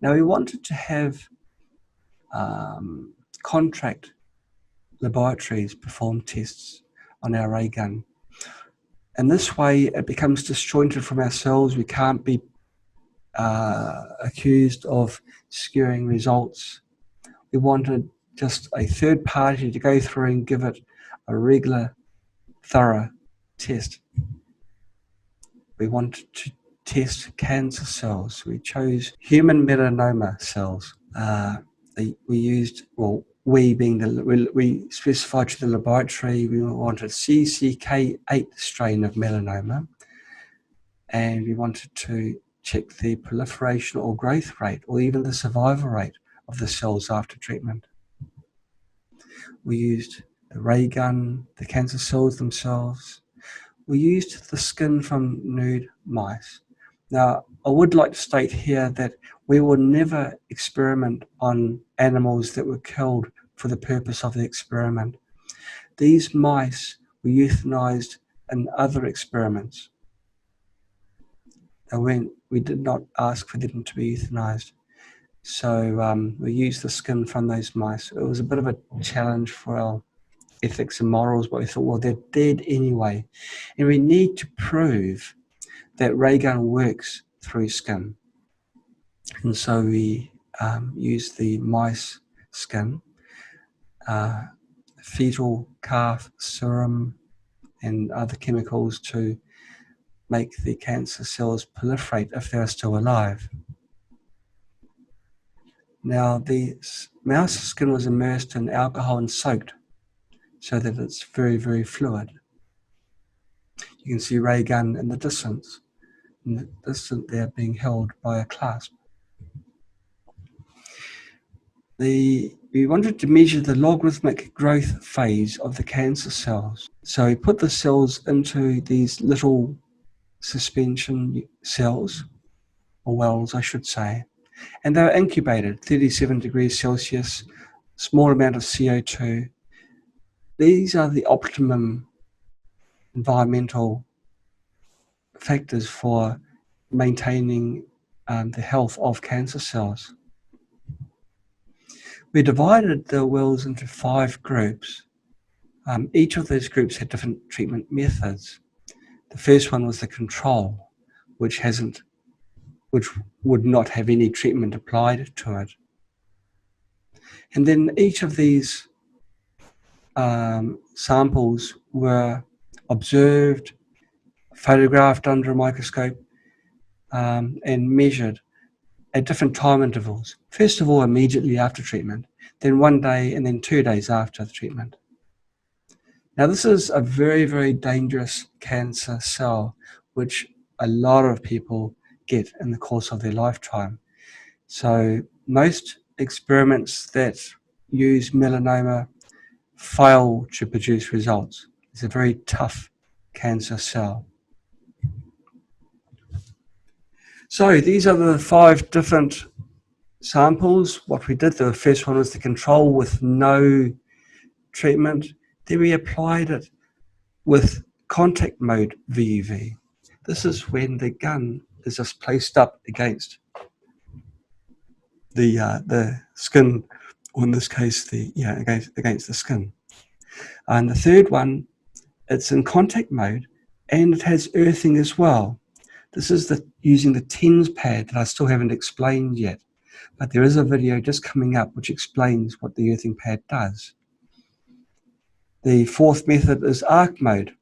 Now we wanted to have contract laboratories perform tests on our ray gun. And this way it becomes disjointed from ourselves. We can't be accused of skewing results. We wanted just a third party to go through and give it a regular, thorough test. We wanted to test cancer cells. We chose human melanoma cells. We used, well, we specified to the laboratory we wanted CCK8 strain of melanoma, and we wanted to check the proliferation or growth rate or even the survival rate of the cells after treatment. We used the ray gun, the cancer cells themselves. We used the skin from nude mice. Now, I would like to state here that we will never experiment on animals that were killed for the purpose of the experiment. These mice were euthanized in other experiments. We did not ask for them to be euthanized. So we used the skin from those mice. It was a bit of a challenge for our ethics and morals, but we thought, well, they're dead anyway. And we need to prove that ray gun works through skin. And so we used the mice skin, fetal calf serum, and other chemicals to make the cancer cells proliferate if they're still alive. Now, the mouse skin was immersed in alcohol and soaked so that it's very, very fluid. You can see ray gun in the distance. In the distance, they're being held by a clasp. We wanted to measure the logarithmic growth phase of the cancer cells. So we put the cells into these little suspension cells, or wells, I should say, and they were incubated, 37 degrees Celsius, small amount of CO2. These are the optimum environmental factors for maintaining the health of cancer cells. We divided the wells into 5 groups. Each of those groups had different treatment methods. The first one was the control, which would not have any treatment applied to it. And then each of these samples were observed, photographed under a microscope, and measured at different time intervals. First of all, immediately after treatment, then 1 day, and then 2 days after the treatment. Now, this is a very, very dangerous cancer cell, which a lot of people get in the course of their lifetime. So most experiments that use melanoma fail to produce results. It's a very tough cancer cell. So these are the 5 different samples. What we did, the first one was the control with no treatment. Then we applied it with contact mode VUV. This is when the gun is just placed up against the skin, or in this case, against the skin. And the third one, it's in contact mode, and it has earthing as well. This is using the TENS pad that I still haven't explained yet, but there is a video just coming up which explains what the earthing pad does. The fourth method is arc mode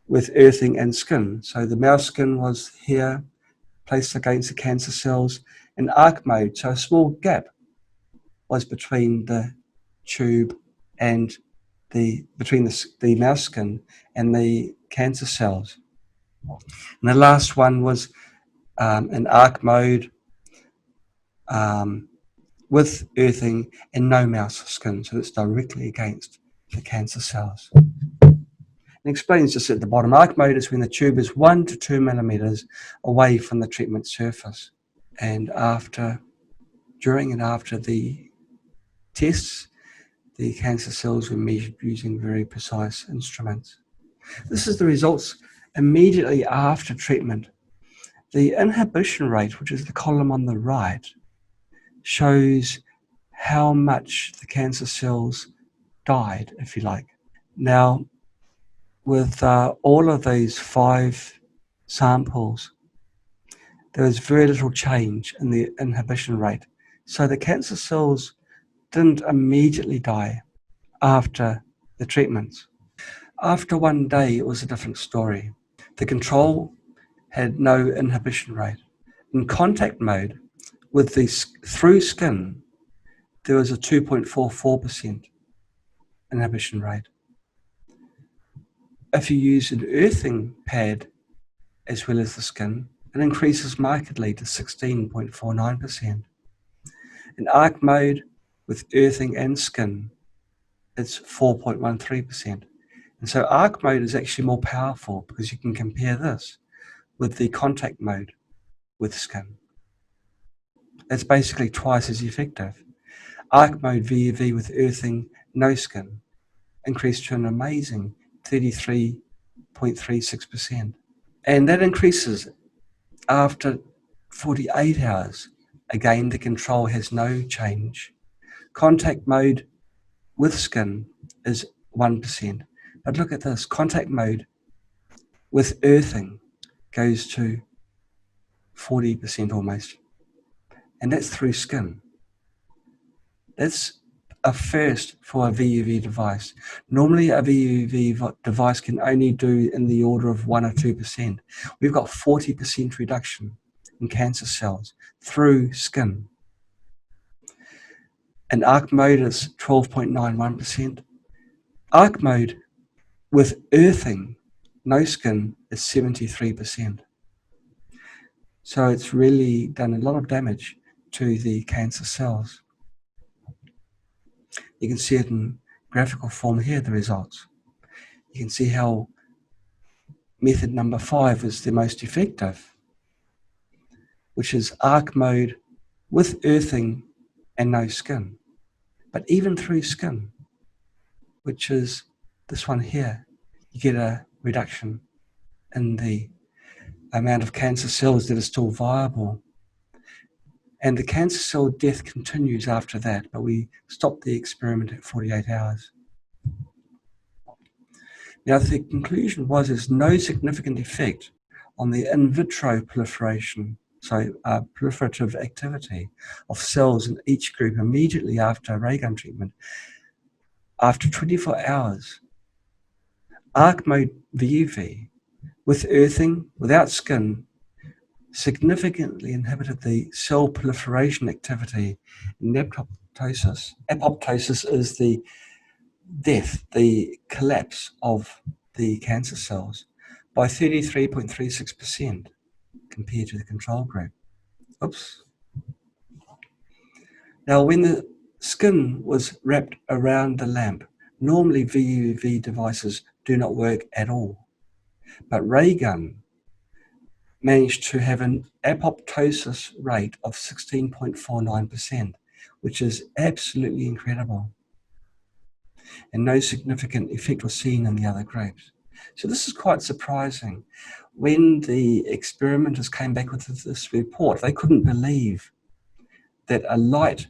with earthing and skin. So the mouse skin was here, placed against the cancer cells, in arc mode, so a small gap was between the tube and between the mouse skin and the cancer cells. And the last one was in arc mode with earthing and no mouse skin, so it's directly against the cancer cells. It explains just at the bottom, arc mode is when the tube is 1 to 2 millimeters away from the treatment surface. And during and after the tests, the cancer cells were measured using very precise instruments. This is the results immediately after treatment. The inhibition rate, which is the column on the right, shows how much the cancer cells died, if you like. Now, with all of these 5 samples, there was very little change in the inhibition rate. So the cancer cells didn't immediately die after the treatments. After 1 day, it was a different story. The control had no inhibition rate. In contact mode, with the through skin, there was a 2.44% inhibition rate. If you use an earthing pad as well as the skin, it increases markedly to 16.49%. In arc mode, with earthing and skin, it's 4.13%. And so arc mode is actually more powerful because you can compare this with the contact mode with skin. It's basically twice as effective. Arc mode VUV with earthing, no skin, increased to an amazing 33.36%. And that increases after 48 hours. Again, the control has no change. Contact mode with skin is 1%. But look at this, contact mode with earthing goes to 40% almost. And that's through skin. That's a first for a VUV device. Normally a VUV device can only do in the order of 1 or 2%. We've got 40% reduction in cancer cells through skin. And arc mode is 12.91%. Arc mode with earthing, no skin, is 73%. So it's really done a lot of damage to the cancer cells. You can see it in graphical form here, the results. You can see how method number 5 is the most effective, which is arc mode with earthing and no skin. But even through skin, which is this one here, you get a reduction in the amount of cancer cells that are still viable. And the cancer cell death continues after that, but we stopped the experiment at 48 hours. Now, the conclusion was there's no significant effect on the in vitro proliferation, proliferative activity of cells in each group immediately after ray gun treatment. After 24 hours, arc mode VUV with earthing, without skin, significantly inhibited the cell proliferation activity in apoptosis. Apoptosis is the death, the collapse of the cancer cells by 33.36% compared to the control group. Oops. Now, when the skin was wrapped around the lamp, normally VUV devices do not work at all, but ray gun managed to have an apoptosis rate of 16.49%, which is absolutely incredible. And no significant effect was seen in the other groups. So this is quite surprising. When the experimenters came back with this report, they couldn't believe that a light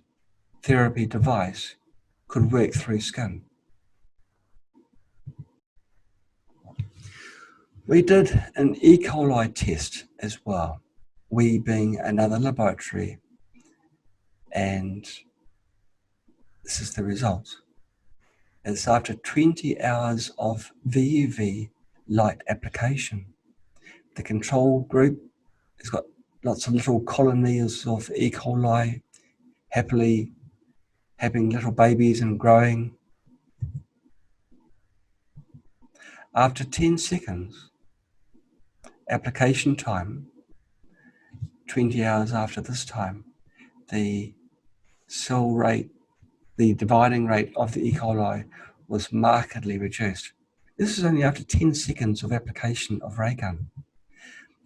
therapy device could work through skin. We did an E-coli test as well, we being another laboratory, and this is the results. It's after 20 hours of VUV light application. The control group has got lots of little colonies of E. coli happily having little babies and growing. After 10 seconds, application time, 20 hours after this time, the cell rate, the dividing rate of the E. coli was markedly reduced. This is only after 10 seconds of application of ray gun.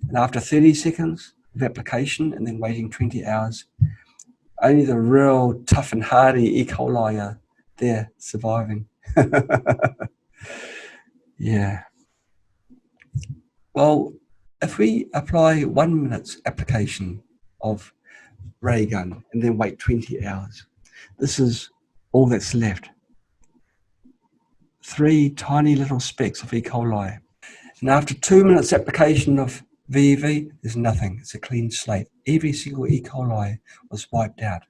And after 30 seconds of application and then waiting 20 hours, only the real tough and hardy E. coli are there surviving. Yeah. Well, if we apply 1 minute's application of ray gun and then wait 20 hours. This is all that's left. 3 tiny little specks of E. coli. And after 2 minutes application of VEV, there's nothing. It's a clean slate. Every single E. coli was wiped out.